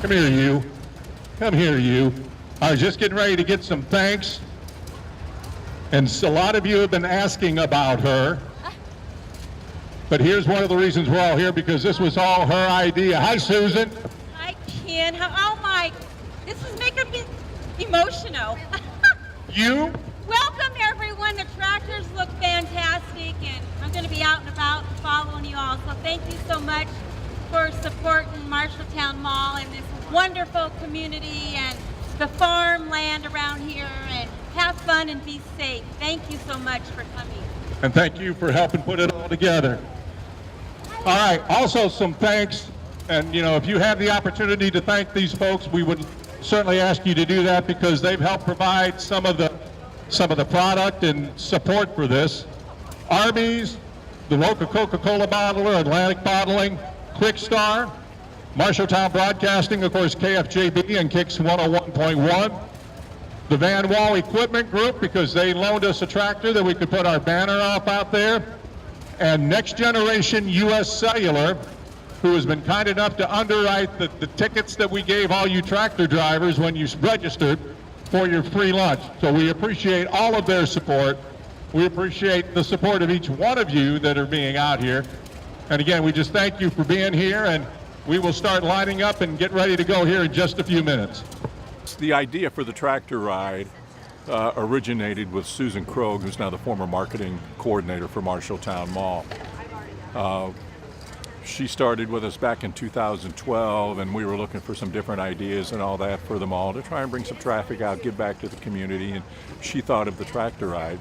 Come here, you. Come here, you. I was just getting ready to get some thanks. And a lot of you have been asking about her. But here's one of the reasons we're all here, because this was all her idea. Hi, Susan. Hi, Ken. Oh, my. This is making me emotional. You? Welcome, everyone. The tractors look fantastic, and I'm going to be out and about following you all. So thank you so much for supporting Marshalltown Mall and this wonderful community and the farmland around here. And have fun and be safe. Thank you so much for coming. And thank you for helping put it all together. All right, also some thanks. And, you know, if you have the opportunity to thank these folks, we would certainly ask you to do that, because they've helped provide some of the product and support for this. Arby's, the local Coca-Cola bottler, Atlantic Bottling, Quick Star, Marshalltown Broadcasting, of course, KFJB and Kicks 101.1. The Van Wall Equipment Group, because they loaned us a tractor that we could put our banner off out there. And Next Generation US Cellular, who has been kind enough to underwrite the tickets that we gave all you tractor drivers when you registered for your free lunch. So we appreciate all of their support. We appreciate the support of each one of you that are being out here. And again, we just thank you for being here, and we will start lining up and get ready to go here in just a few minutes. The idea for the tractor ride originated with Susan Krogh, who's now the former marketing coordinator for Marshalltown Mall. She started with us back in 2012, and we were looking for some different ideas and all that for the mall to try and bring some traffic out, give back to the community, and she thought of the tractor ride.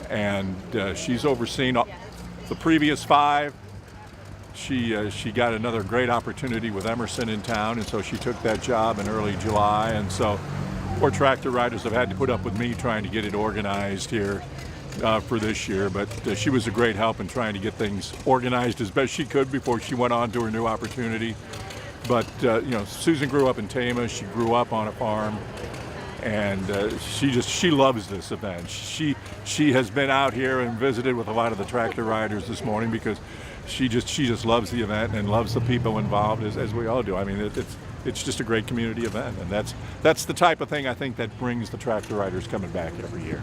And she's overseen the previous 5. She got another great opportunity with Emerson in town, and so she took that job in early July. And so poor tractor riders have had to put up with me trying to get it organized here for this year, but she was a great help in trying to get things organized as best she could before she went on to her new opportunity. But you know, Susan grew up in Tama. She grew up on a farm, and she loves this event. She has been out here and visited with a lot of the tractor riders this morning, because she just loves the event and loves the people involved, as we all do. I mean, it's just a great community event, and that's the type of thing I think that brings the tractor riders coming back every year.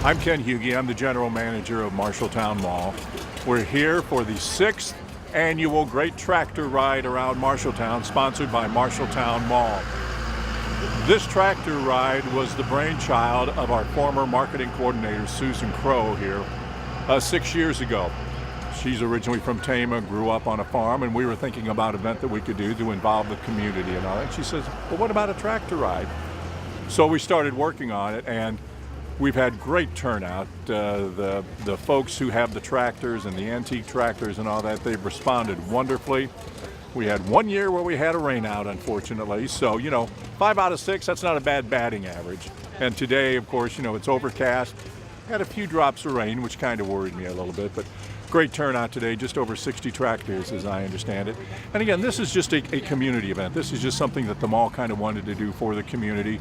I'm Ken Hughey. I'm the general manager of Marshalltown Mall. We're here for the 6th annual Great Tractor Ride around Marshalltown, sponsored by Marshalltown Mall. This tractor ride was the brainchild of our former marketing coordinator, Susan Krogh, here 6 years ago. She's originally from Tama, grew up on a farm, and we were thinking about an event that we could do to involve the community and all that. She says, well, what about a tractor ride? So we started working on it, and we've had great turnout. The folks who have the tractors and the antique tractors and all that, they've responded wonderfully. We had one year where we had a rain out, unfortunately. So, 5 out of 6, that's not a bad batting average. And today, of course, it's overcast. Had a few drops of rain, which kind of worried me a little bit, but great turnout today, just over 60 tractors as I understand it. And again, this is just a community event. This is just something that the mall kind of wanted to do for the community.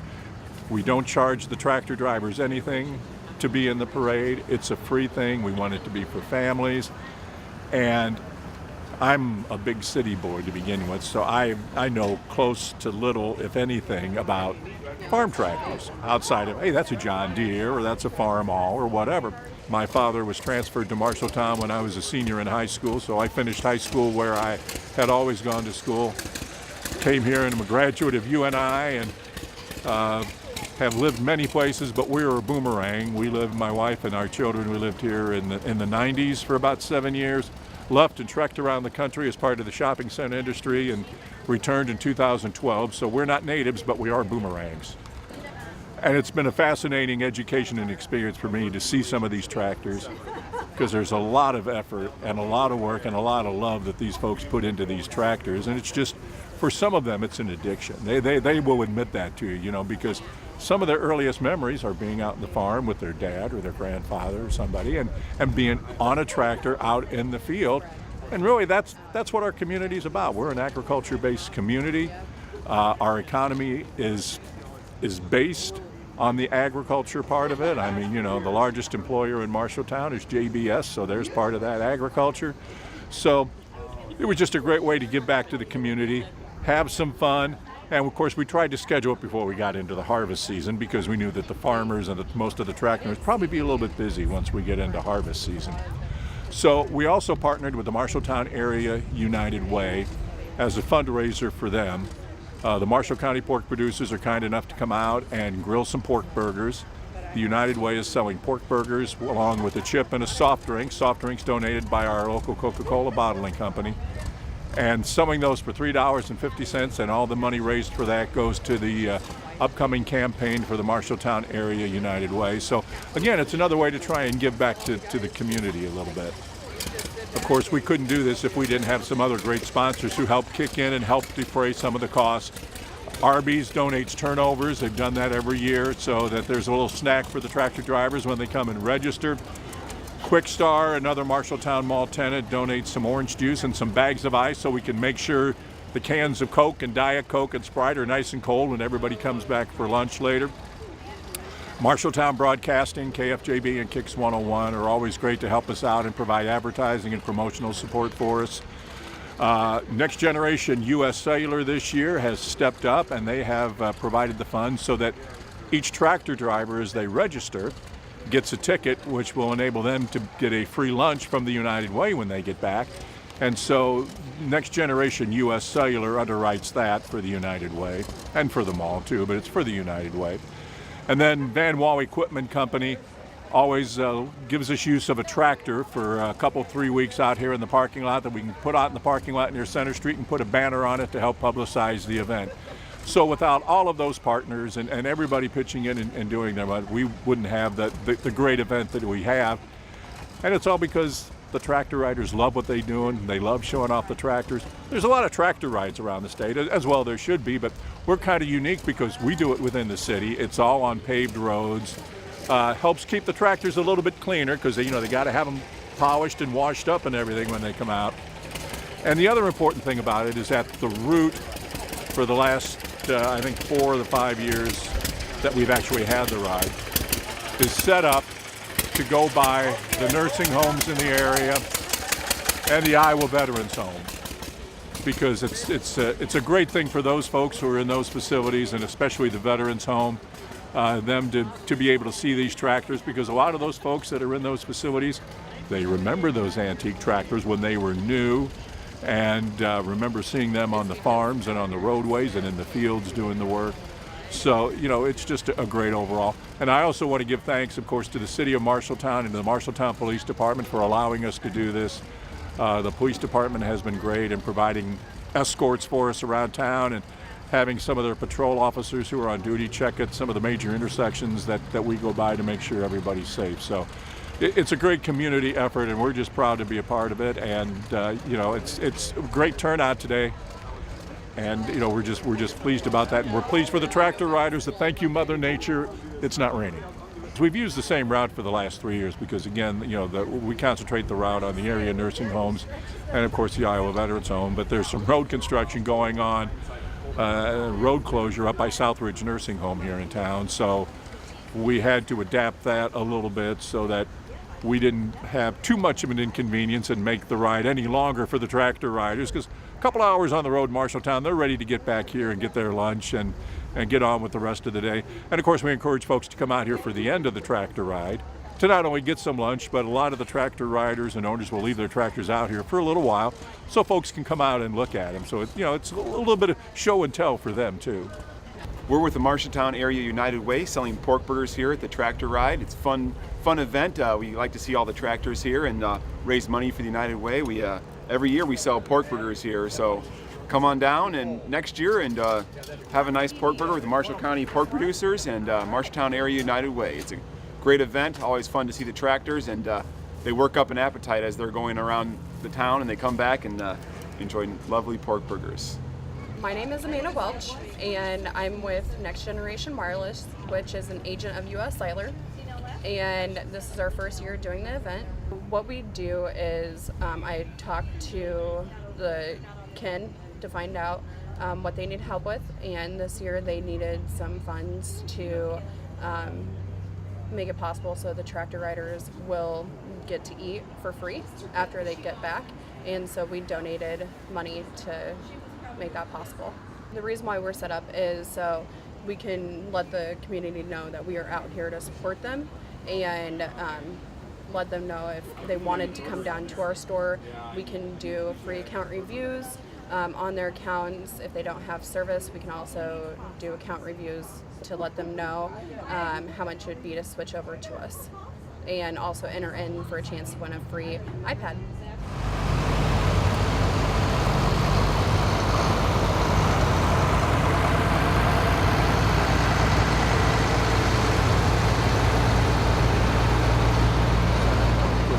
We don't charge the tractor drivers anything to be in the parade. It's a free thing. We want it to be for families. And I'm a big city boy to begin with, so I know close to little, if anything, about farm tractors outside of, hey, that's a John Deere or that's a Farm All or whatever. My father was transferred to Marshalltown when I was a senior in high school, so I finished high school where I had always gone to school. Came here and I'm a graduate of UNI and have lived many places, but we were a boomerang. We lived, my wife and our children, we lived here in the 90s for about 7 years. Left and trekked around the country as part of the shopping center industry and returned in 2012. So we're not natives, but we are boomerangs. And it's been a fascinating education and experience for me to see some of these tractors, because there's a lot of effort and a lot of work and a lot of love that these folks put into these tractors. And it's just, for some of them, it's an addiction. They will admit that to you, because some of their earliest memories are being out in the farm with their dad or their grandfather or somebody and being on a tractor out in the field. And really, that's what our community is about. We're an agriculture-based community. Our economy is based on the agriculture part of it. I mean, the largest employer in Marshalltown is JBS, so there's part of that agriculture. So it was just a great way to give back to the community, have some fun. And of course, we tried to schedule it before we got into the harvest season, because we knew that the farmers and most of the tractors would probably be a little bit busy once we get into harvest season. So we also partnered with the Marshalltown Area United Way as a fundraiser for them. The Marshall County pork producers are kind enough to come out and grill some pork burgers. The United Way is selling pork burgers along with a chip and a soft drinks donated by our local Coca-Cola bottling company. And selling those for $3.50, and all the money raised for that goes to the upcoming campaign for the Marshalltown Area United Way. So again, it's another way to try and give back to the community a little bit. Of course, we couldn't do this if we didn't have some other great sponsors who help kick in and help defray some of the cost. Arby's donates turnovers. They've done that every year so that there's a little snack for the tractor drivers when they come and register. Quick Star, another Marshalltown Mall tenant, donates some orange juice and some bags of ice so we can make sure the cans of Coke and Diet Coke and Sprite are nice and cold when everybody comes back for lunch later. Marshalltown Broadcasting, KFJB, and Kicks 101 are always great to help us out and provide advertising and promotional support for us. Next Generation U.S. Cellular this year has stepped up, and they have provided the funds so that each tractor driver, as they register, gets a ticket which will enable them to get a free lunch from the United Way when they get back. And so Next Generation U.S. Cellular underwrites that for the United Way, and for the mall too, but it's for the United Way. And then Van Wall Equipment Company always gives us use of a tractor for a couple, 3 weeks out here in the parking lot that we can put out in the parking lot near Center Street and put a banner on it to help publicize the event. So without all of those partners and everybody pitching in and doing their part, we wouldn't have the great event that we have. And it's all because the tractor riders love what they're doing. They love showing off the tractors. There's a lot of tractor rides around the state, as well there should be, but we're kind of unique because we do it within the city. It's all on paved roads. Helps keep the tractors a little bit cleaner because they got to have them polished and washed up and everything when they come out. And the other important thing about it is that the route for the last, I think, 4 of the 5 years that we've actually had the ride is set up to go by the nursing homes in the area and the Iowa Veterans Home, because it's a great thing for those folks who are in those facilities, and especially the Veterans Home, them to be able to see these tractors, because a lot of those folks that are in those facilities, they remember those antique tractors when they were new, and remember seeing them on the farms and on the roadways and in the fields doing the work. So, it's just a great overall. And I also want to give thanks, of course, to the City of Marshalltown and to the Marshalltown Police Department for allowing us to do this. The police department has been great in providing escorts for us around town, and having some of their patrol officers who are on duty check at some of the major intersections that we go by to make sure everybody's safe. So it's a great community effort, and we're just proud to be a part of it. And you know, it's a great turnout today, and you know, we're just pleased about that. And we're pleased for the tractor riders. That thank you, Mother Nature. It's not raining. We've used the same route for the last 3 years because, again, you know, we concentrate the route on the area nursing homes and, of course, the Iowa Veterans Home. But there's some road construction going on, road closure up by Southridge Nursing Home here in town. So we had to adapt that a little bit so that we didn't have too much of an inconvenience and make the ride any longer for the tractor riders, because a couple hours on the road in Marshalltown, they're ready to get back here and get their lunch and get on with the rest of the day. And of course, we encourage folks to come out here for the end of the tractor ride to not only get some lunch, but a lot of the tractor riders and owners will leave their tractors out here for a little while so folks can come out and look at them. So you know, it's a little bit of show and tell for them too. We're with the Marshalltown Area United Way selling pork burgers here at the Tractor Ride. It's a fun event. We like to see all the tractors here and raise money for the United Way. We every year we sell pork burgers here, so come on down and next year and have a nice pork burger with the Marshall County pork producers and Marshalltown Area United Way. It's a great event, always fun to see the tractors, and they work up an appetite as they're going around the town, and they come back and enjoy lovely pork burgers. My name is Amanda Welch, and I'm with Next Generation Wireless, which is an agent of US Cellular, and this is our first year doing the event. What we do is I talk to the kin to find out what they need help with, and this year they needed some funds to make it possible so the tractor riders will get to eat for free after they get back, and so we donated money to make that possible. The reason why we're set up is so we can let the community know that we are out here to support them, and let them know if they wanted to come down to our store, we can do free account reviews on their accounts. If they don't have service, we can also do account reviews to let them know how much it would be to switch over to us, and also enter in for a chance to win a free iPad.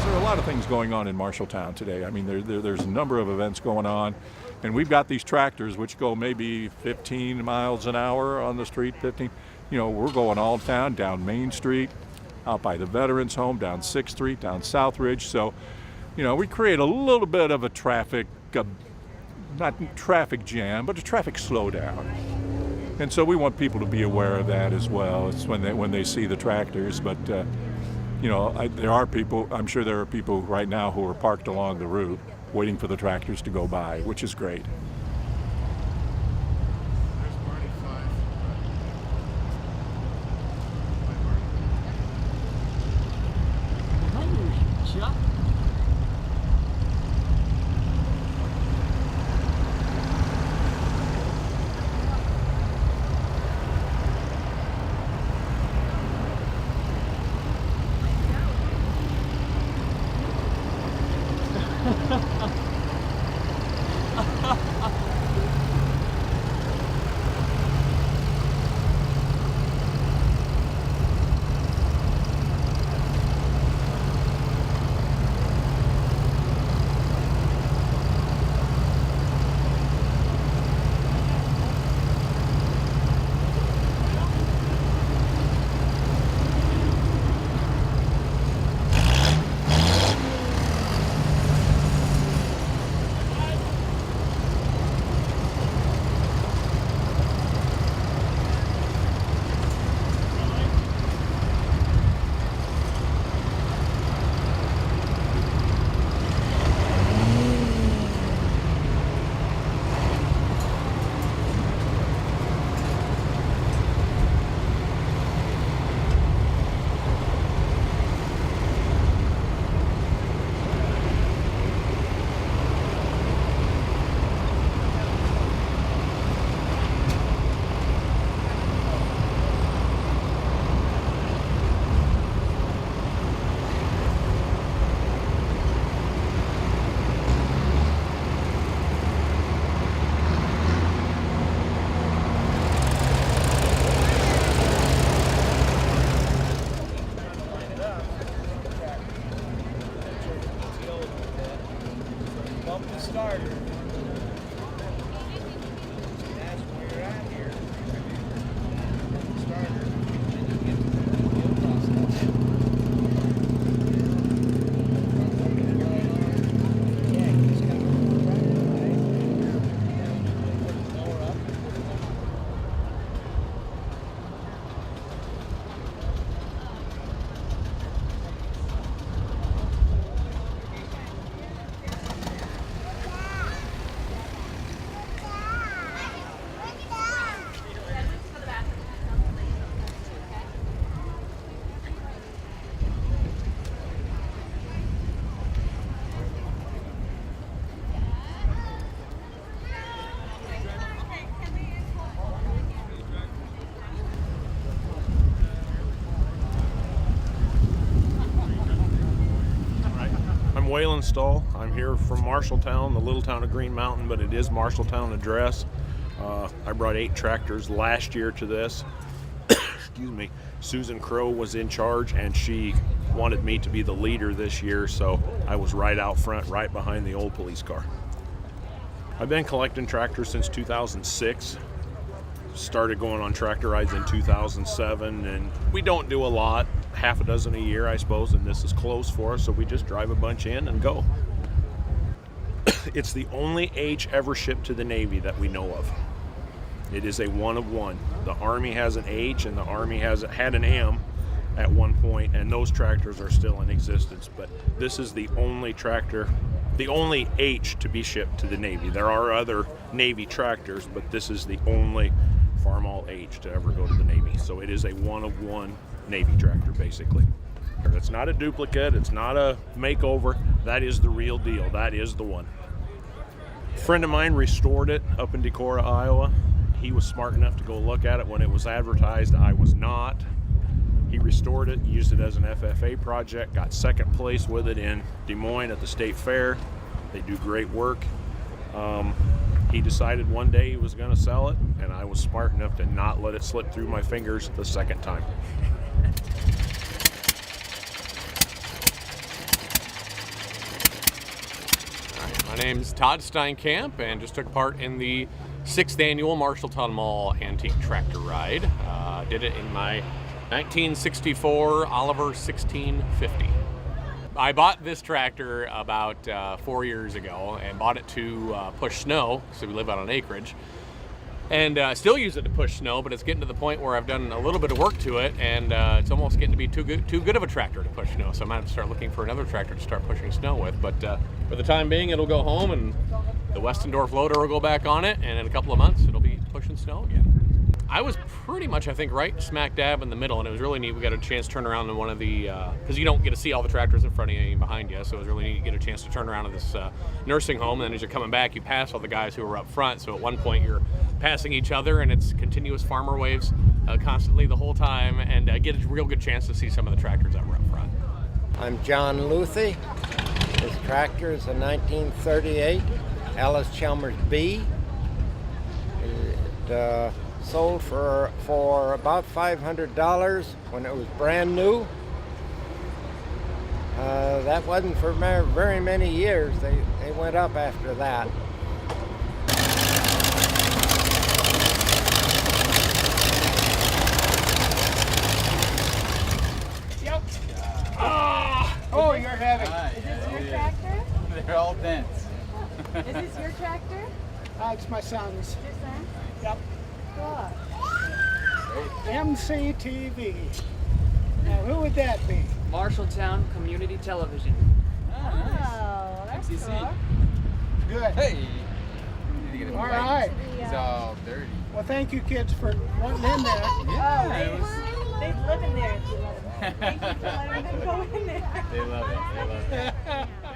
A lot of things going on in Marshalltown today. I mean, there's a number of events going on, and we've got these tractors which go maybe 15 miles an hour on the street, 15. You know, we're going all town, down Main Street, out by the Veterans Home, down 6th Street, down Southridge. So, you know, we create a little bit of a traffic, not traffic jam, but a traffic slowdown. And so we want people to be aware of that as well. It's when they see the tractors, but you know, there are people, I'm sure there are people right now who are parked along the route waiting for the tractors to go by, which is great. Waylon Stahl. I'm here from Marshalltown, the little town of Green Mountain, but it is Marshalltown address. I brought 8 tractors last year to this. Excuse me. Susan Crow was in charge, and she wanted me to be the leader this year, so I was right out front, right behind the old police car. I've been collecting tractors since 2006. Started going on tractor rides in 2007, and we don't do a lot, half a dozen a year, I suppose, and this is close for us, so we just drive a bunch in and go. It's the only H ever shipped to the Navy that we know of. It is a one of one. The Army has an H, and the Army had an M at one point, and those tractors are still in existence, but this is the only tractor, the only H to be shipped to the Navy. There are other Navy tractors, but this is the only Farmall H to ever go to the Navy. So it is a one of one Navy tractor, basically. It's not a duplicate, it's not a makeover. That is the real deal. That is the one. A friend of mine restored it up in Decorah, Iowa. He was smart enough to go look at it when it was advertised. I was not. He restored it, used it as an FFA project, got second place with it in Des Moines at the State Fair. They do great work. He decided one day he was going to sell it, and I was smart enough to not let it slip through my fingers the second time. My name's Todd Steinkamp, and just took part in the 6th annual Marshalltown Mall Antique Tractor Ride. Did it in my 1964 Oliver 1650. I bought this tractor about 4 years ago and bought it to push snow, so we live out on acreage. And still use it to push snow, but it's getting to the point where I've done a little bit of work to it, and it's almost getting to be too good of a tractor to push snow. So I might have to start looking for another tractor to start pushing snow with. But for the time being, it'll go home, and the Westendorf loader will go back on it, and in a couple of months, it'll be pushing snow again. I was pretty much, I think, right smack dab in the middle, and it was really neat. We got a chance to turn around in one of the, because you don't get to see all the tractors in front of you and behind you, so it was really neat to get a chance to turn around in this nursing home, and then as you're coming back, you pass all the guys who were up front, so at one point you're passing each other, and it's continuous farmer waves constantly the whole time, and get a real good chance to see some of the tractors that were up front. I'm John Luthi. This tractor is a 1938 Alice Chalmers B. It sold for about $500 when it was brand new. That wasn't for very many years. They went up after that. Yep. Oh, you're heavy. Is this your tractor? They're all dense. Is this your tractor? It's my son's. Your son? Yep. Cool. MCTV. Now, who would that be? Marshalltown Community Television. Oh, that's MCC. cool. Good. Hey! All right. It's all dirty. Well, thank you kids for wanting in there. Oh, they live in there if you let them. Thank you for letting them go in there. They love it. They love it.